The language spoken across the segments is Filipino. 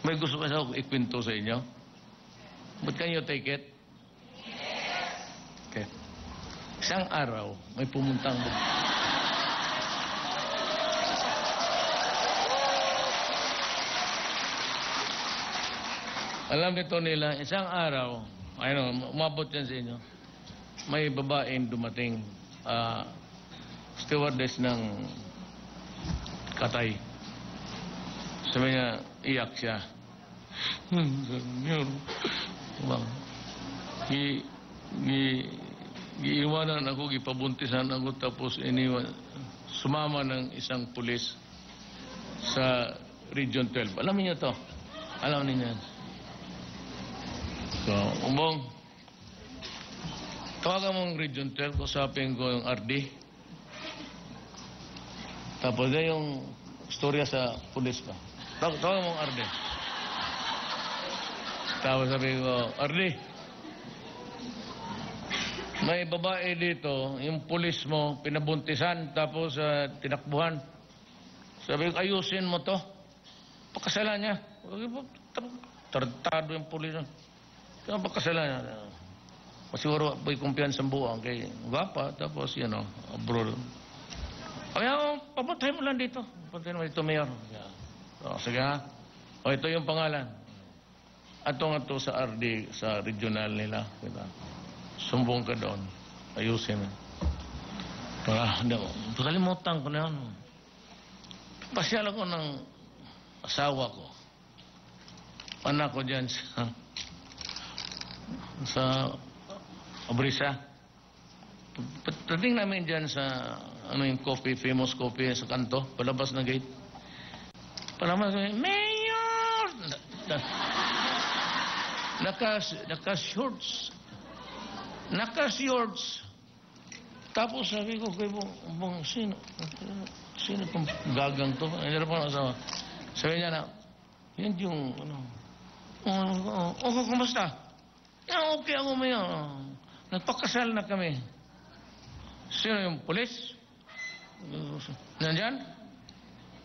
May gusto ka sa ikwento sa inyo? But can you take it? Okay. Isang araw, may pumuntang... Alam nito nila, isang araw, umabot yan sa inyo, may babaeng dumating, stewardess ng Katay. Sabi niya, iyak siya. Giiwanan ako, gipabuntisan ako, tapos sumama ng isang pulis sa Region 12. Alam niyo to? Alam niyo yan? So, Umbong, tawagan mong Region 12, kusapin ko yung RD. Tapos na yung storya sa pulis pa. Tawagan mong RD. Tapos sabi ko, RD, may babae dito, yung pulis mo, pinabuntisan, tapos tinakbuhan. Sabi ko, ayusin mo to. Pakasalan niya. Tartado yung pulis. Pakasalan niya. Siguro, may kumpiyansang buwang kay Gwapa, tapos, abroad. Kaya, papuntay mo lang dito. Papuntay mo dito, Mayor. So, sige ha. O, ito yung pangalan. Atong-ato sa RD, sa regional nila. Diba? Sumbong ka doon. Ayusin. Kalimutan ko na yun. Pasyal ako ng asawa ko. Anak ko dyan sa Abrisa. Pagdating namin dyan sa yung coffee, famous coffee sa kanto, palabas na gate. Palabas na gate, Mayor! Naka-shorts. Naka-shorts. Tapos sabi ko, sino itong gagang to? Hindi na po ang asawa. Sabi niya na, yan yung, kumusta? Okay ako, Mayor. Nagpakasal na kami. Sino yung pulis? Nandyan?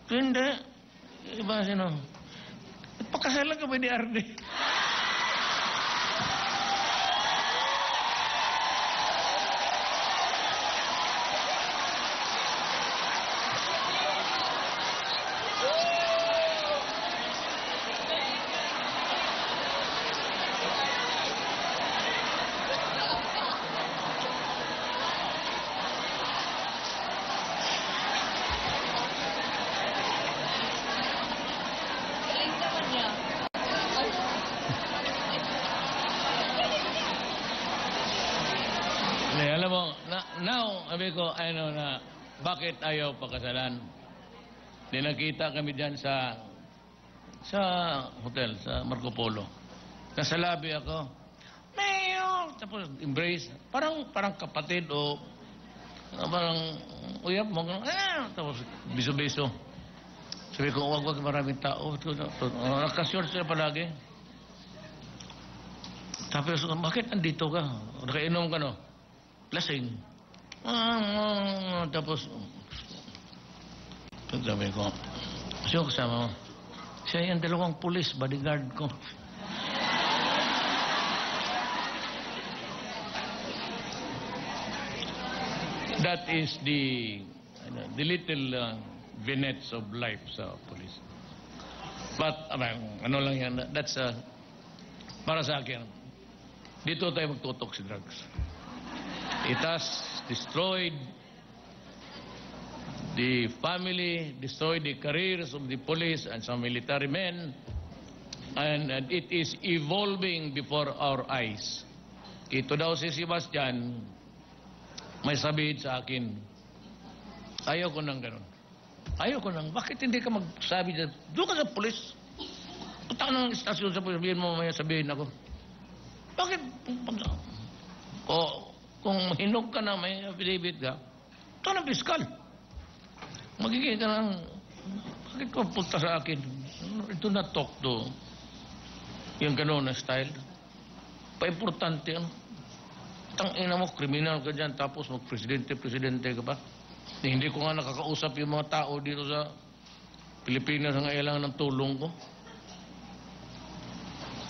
Hindi. Iba sino? Nagpakasal na kami ni Arde. Alam mo, now, sabi ko, na, bakit ayaw pakasalan? Di nakita kami dyan sa hotel, sa Marco Polo. Nasa lobby ako, Mayor! Tapos, embrace. Parang kapatid o parang uyap mo. Tapos, biso-biso. Sabi ko, wag maraming tao. Nakasure sila palagi. Tapos, bakit andito ka? Nakainom ka, no? Lasing. Tapos, sabi ko, sino kasama mo? Siya yung dalawang pulis, bodyguard ko. That is the little vignettes of life sa police. But, ano lang yan, that's, para sa akin, dito tayo magtutok si drugs. It has destroyed the family, destroyed the careers of the police and some military men, and it is evolving before our eyes. Ito daw si Sebastian, may sabihin sa akin, ayaw ko nang ganun. Ayaw ko nang, bakit hindi ka magsabi dyan? Doon ka sa polis. Punta ka ng istasyon sa polis, sabihin mo, may sabihin ako. Bakit? Kung hinog ka na, may affidavit ka, ito na piskal. Magiging ka ng, bakit ko punta sa akin? Ito na talk to. Yung gano'n na style. Pa-importante yan. Tangina mo, kriminal ka dyan, tapos mag-presidente ka pa. Hindi ko nga nakakausap yung mga tao dito sa Pilipinas ang kailangan ng tulong ko.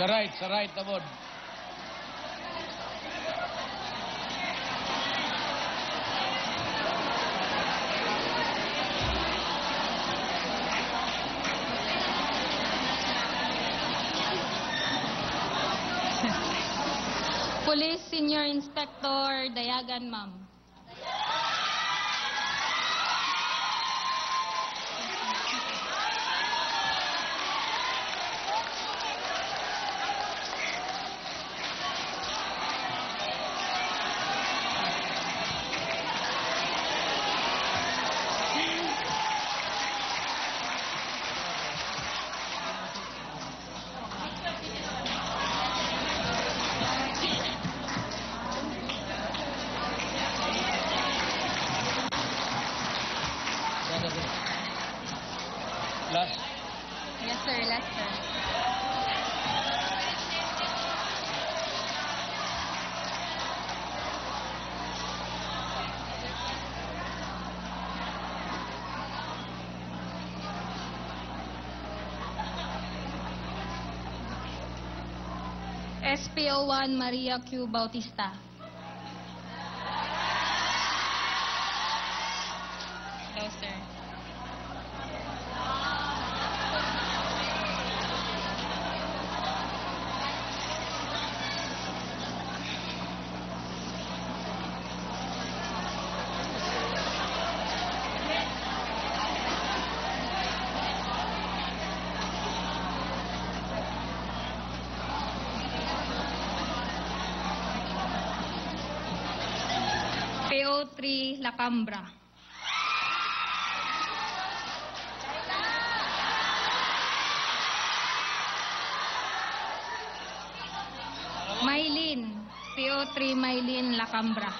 Sa right na bod. Police Senior Inspector Dayagan, ma'am. Last. Yes, sir. Last, sir. SPO1 Maria Q. Bautista. Hello, sir. PO3 La Cambra. Maylin. PO3 Maylin La Cambra.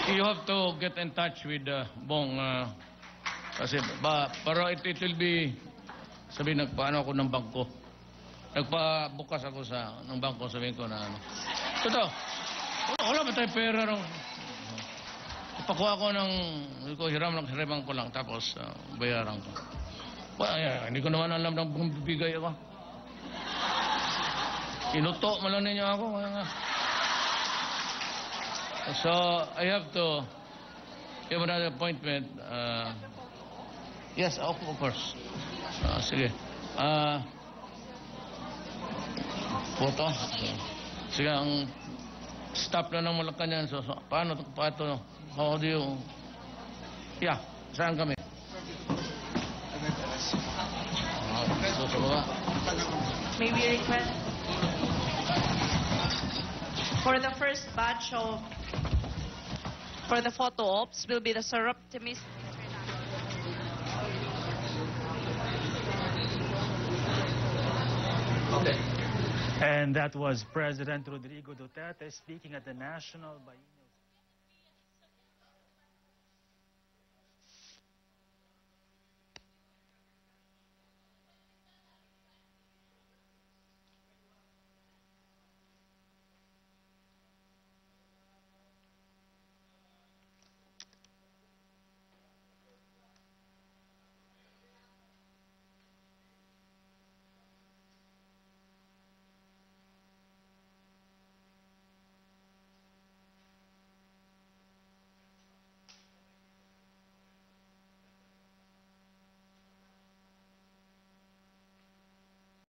You have to get in touch with Bong kasi pero it will be nagpaano ako ng bangko. Nagpabukas ako ng bangko, sabihin ko na ano. Totoo. Wala ba tayo pera ron? Ipakuha ko hiraman ko lang tapos bayaran ko. Hindi ko naman alam ng bumibigay ako. Inuto mo lang ninyo ako. So, I have to have another appointment. Yes, of course. Sige. Photo. Sige, ang staff na ng Malacanang. So, paano ito? How do you... Yeah, saan kami? So, sa baba. May we request for the first batch of for the photo ops will be the surreptitious And that was President Rodrigo Duterte speaking at the National